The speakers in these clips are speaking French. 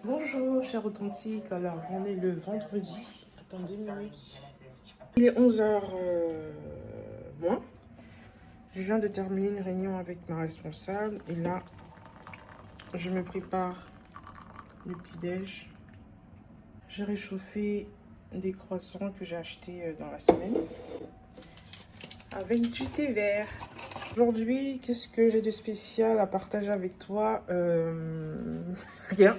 Bonjour, chers authentiques. Alors, on est le vendredi. Attendez 2 minutes. Il est 11h moins. Je viens de terminer une réunion avec ma responsable. Et là, je me prépare le petit-déj. J'ai réchauffé des croissants que j'ai achetés dans la semaine. Avec du thé vert. Aujourd'hui, qu'est-ce que j'ai de spécial à partager avec toi? Rien.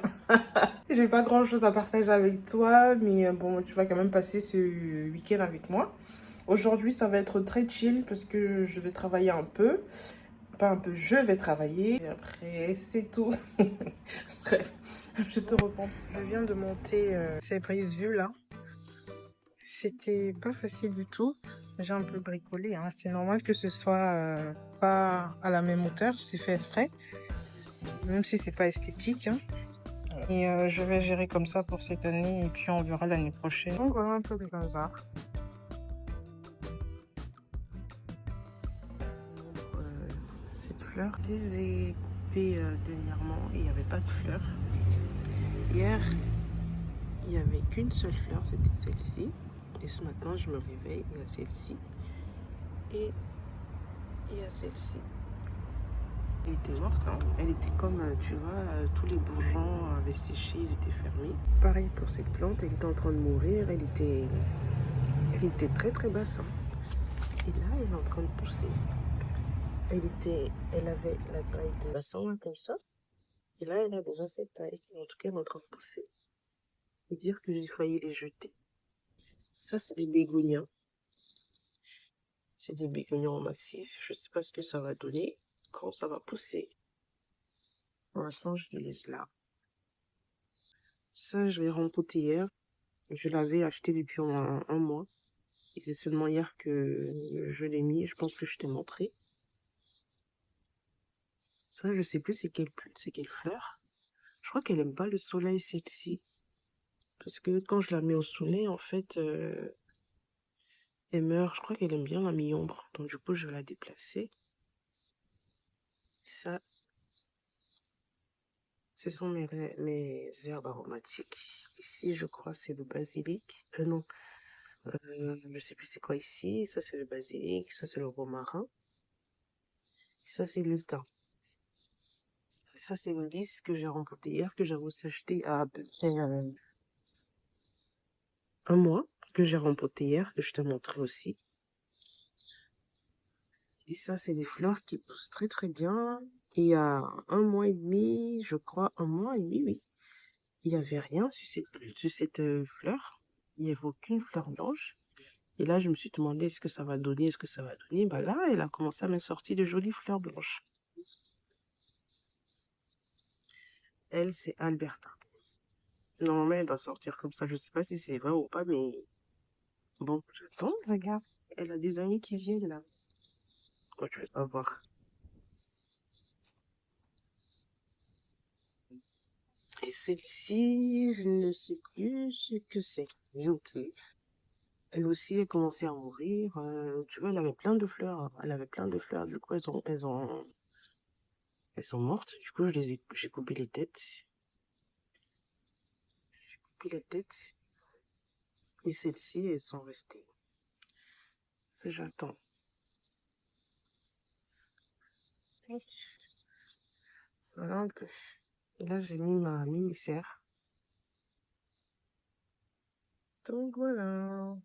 J'ai pas grand chose à partager avec toi, mais bon, tu vas quand même passer ce week-end avec moi. Aujourd'hui, ça va être très chill parce que je vais travailler un peu. Pas un peu, je vais travailler. Et après, c'est tout. Bref, je te reprends. Je viens de monter ces prises vues là. C'était pas facile du tout. J'ai un peu bricolé, hein. C'est normal que ce soit pas à la même hauteur. C'est fait exprès. Même si c'est pas esthétique, hein. Et je vais gérer comme ça pour cette année et puis on verra l'année prochaine. Donc voilà un peu de bazar. Cette fleur, je les ai coupées dernièrement et il n'y avait pas de fleurs. Hier, il n'y avait qu'une seule fleur, c'était celle-ci. Et ce matin, je me réveille, il y a celle-ci. Et il y a celle-ci. Elle était morte, hein. Elle était comme, tu vois, tous les bourgeons avaient séché, ils étaient fermés. Pareil pour cette plante, elle était en train de mourir, elle était très très basse, hein. Et là, elle est en train de pousser. Elle avait la taille de bassin, comme ça. Et là, elle a déjà cette taille. En tout cas, elle est en train de pousser. Et dire que j'ai failli les jeter. Ça, c'est des bégonias. C'est des bégonias en massif. Je sais pas ce que ça va donner quand ça va pousser. Pour l'instant, je les laisse là. Ça, je l'ai rempoté hier. Je l'avais acheté depuis un mois. Et c'est seulement hier que je l'ai mis. Je pense que je t'ai montré. Ça, je sais plus c'est quelle fleur. Je crois qu'elle aime pas le soleil, celle-ci. Parce que quand je la mets au soleil, en fait, elle meurt. Je crois qu'elle aime bien la mi-ombre. Donc, du coup, je vais la déplacer. Ça, ce sont mes herbes aromatiques. Ici, je crois, c'est le basilic. Non, je sais plus c'est quoi ici. Ça, c'est le basilic. Ça, c'est le romarin. Ça, c'est le thym. Ça, c'est le lys que j'ai remporté hier, que j'avais aussi acheté à peu près un mois, que j'ai remporté hier, que je t'ai montré aussi. Et ça, c'est des fleurs qui poussent très très bien. Et il y a un mois et demi, je crois, un mois et demi, oui. Il n'y avait rien sur cette fleur. Il n'y avait aucune fleur blanche. Et là, je me suis demandé est-ce que ça va donner, est-ce que ça va donner. Bah là, elle a commencé à me sortir de jolies fleurs blanches. Elle, c'est Alberta. Normalement, elle doit sortir comme ça. Je sais pas si c'est vrai ou pas, mais bon, j'attends, regarde. Elle a des amis qui viennent là. Moi, je vais pas voir. Et celle-ci, je ne sais plus ce que c'est. J'ai oublié. Elle aussi, elle commençait à mourir. Tu vois, elle avait plein de fleurs. Elle avait plein de fleurs. Du coup, elles sont mortes. Du coup, j'ai coupé les têtes. J'ai coupé les têtes. Et celles-ci, elles sont restées. J'attends. Voilà un peu. Et là, j'ai mis ma mini-serre. Donc voilà.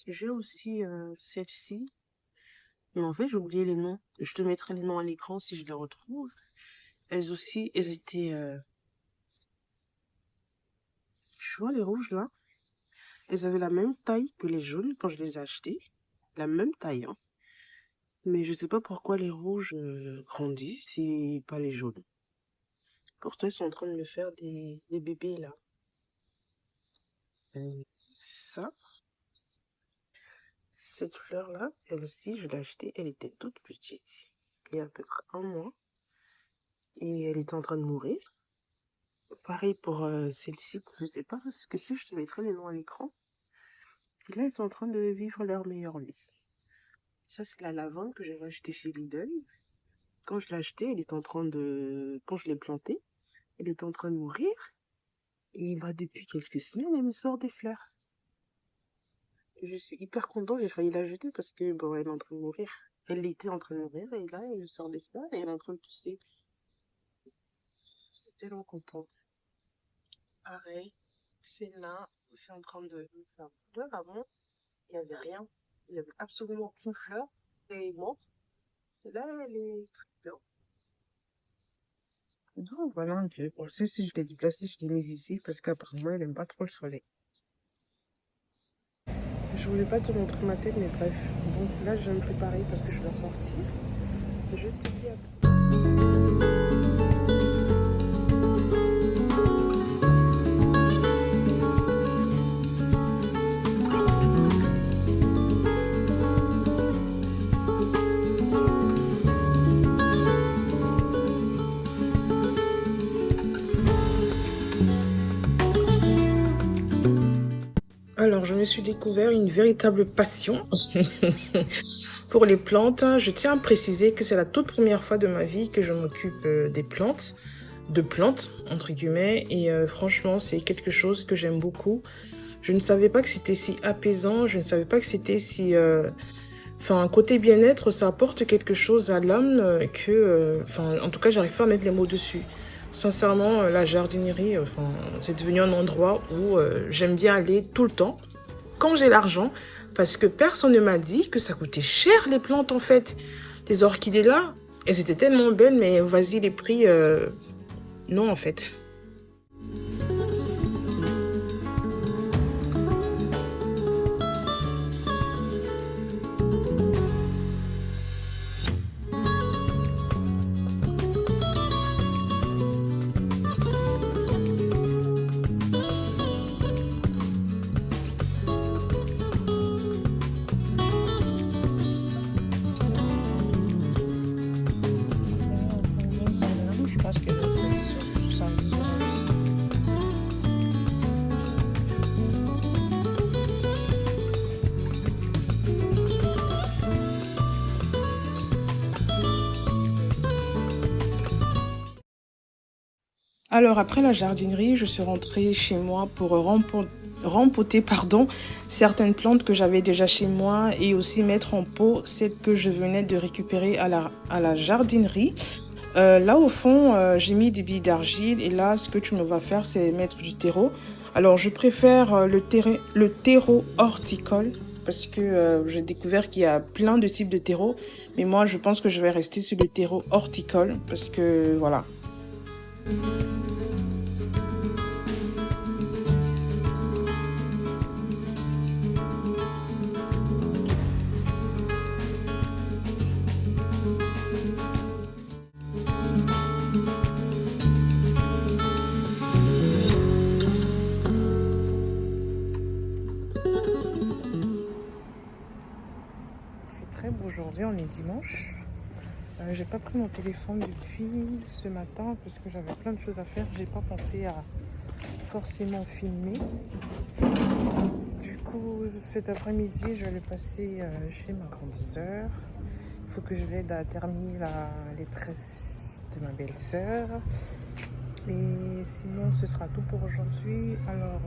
J'ai aussi celle-ci. Mais en fait, j'ai oublié les noms. Je te mettrai les noms à l'écran si je les retrouve. Elles aussi, elles étaient... Tu vois les rouges là? Elles avaient la même taille que les jaunes quand je les ai achetées. La même taille, hein. Mais je sais pas pourquoi les rouges grandissent et pas les jaunes. Pourtant, ils sont en train de me faire des bébés là. Ça, cette fleur là, elle aussi, je l'ai achetée. Elle était toute petite. Il y a à peu près un mois. Et elle était en train de mourir. Pareil pour celle-ci. Je sais pas ce que c'est. Je te mettrai les noms à l'écran. Et là, ils sont en train de vivre leur meilleure vie. Ça, c'est la lavande que j'avais achetée chez Lidl. Quand je l'ai achetée, elle est en train de... Quand je l'ai plantée, elle était en train de mourir. Et bah, depuis quelques semaines, elle me sort des fleurs. Je suis hyper contente, j'ai failli la jeter parce que bon, elle est en train de mourir. Elle était en train de mourir et là, elle me sort des fleurs et elle est en train de pousser. Je suis tellement contente. Pareil, celle-là, je suis en train de me faire fleur avant. Il n'y avait rien. Il n'y avait absolument aucune fleur. Elle est morte. Et là, elle est très bien. Donc voilà un peu. Bon, si je l'ai déplacée, je l'ai mise ici parce qu'apparemment, elle n'aime pas trop le soleil. Je voulais pas te montrer ma tête, mais bref. Bon, là, je vais me préparer parce que je dois sortir. Je te dis à plus. Alors, je me suis découvert une véritable passion pour les plantes. Je tiens à préciser que c'est la toute première fois de ma vie que je m'occupe des plantes, de plantes, entre guillemets, et franchement, c'est quelque chose que j'aime beaucoup. Je ne savais pas que c'était si apaisant, je ne savais pas que c'était si... Enfin, côté bien-être, ça apporte quelque chose à l'âme Enfin, en tout cas, j'arrive pas à mettre les mots dessus. Sincèrement, la jardinerie, c'est devenu un endroit où j'aime bien aller tout le temps, quand j'ai l'argent, parce que personne ne m'a dit que ça coûtait cher les plantes en fait. Les orchidées là, elles étaient tellement belles, mais vas-y, les prix, non en fait. Je pense que alors après la jardinerie, je suis rentrée chez moi pour rempoter certaines plantes que j'avais déjà chez moi et aussi mettre en pot celles que je venais de récupérer à la jardinerie. Là au fond, j'ai mis des billes d'argile et là ce que tu me vas faire c'est mettre du terreau. Alors je préfère le terreau horticole parce que j'ai découvert qu'il y a plein de types de terreau. Mais moi je pense que je vais rester sur le terreau horticole parce que voilà. Très beau aujourd'hui, on est dimanche. J'ai pas pris mon téléphone depuis ce matin parce que j'avais plein de choses à faire. J'ai pas pensé à forcément filmer. Du coup, cet après-midi, je vais le passer chez ma grande sœur. Il faut que je l'aide à terminer les tresses de ma belle-sœur. Et sinon, ce sera tout pour aujourd'hui. Alors,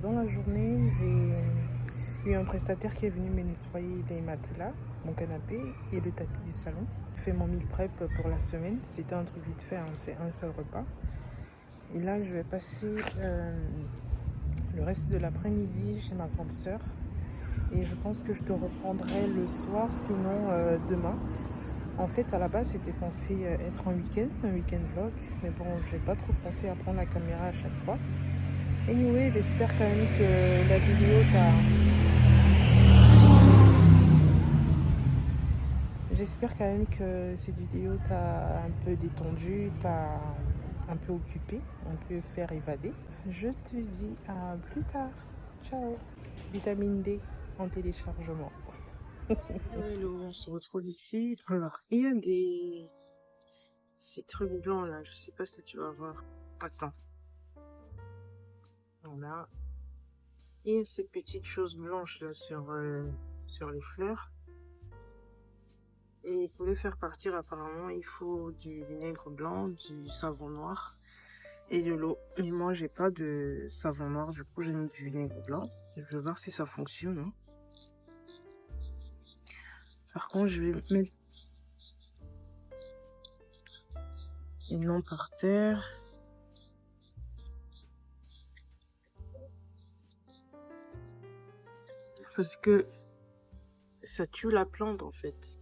dans la journée, j'ai eu un prestataire qui est venu me nettoyer les matelas, mon canapé et le tapis du salon. J'ai fait mon meal prep pour la semaine. C'était un truc vite fait, hein, c'est un seul repas. Et là, je vais passer le reste de l'après-midi chez ma grande sœur. Et je pense que je te reprendrai le soir, sinon demain. En fait, à la base, c'était censé être un week-end vlog. Mais bon, j'ai pas trop pensé à prendre la caméra à chaque fois. Anyway, j'espère quand même que la vidéo t'a... J'espère quand même que cette vidéo t'a un peu détendu, t'a un peu occupé, un peu faire évader. Je te dis à plus tard. Ciao. Vitamine D en téléchargement. Hello, on se retrouve ici. Alors, il y a ces trucs blancs là, je sais pas si tu vas voir. Attends. Voilà. Et ces petites choses blanches là sur les fleurs. Et pour les faire partir, apparemment, il faut du vinaigre blanc, du savon noir et de l'eau. Mais moi, j'ai pas de savon noir, du coup, j'ai mis du vinaigre blanc. Je vais voir si ça fonctionne. Hein. Par contre, je vais mettre une lampe par terre. Parce que ça tue la plante, en fait.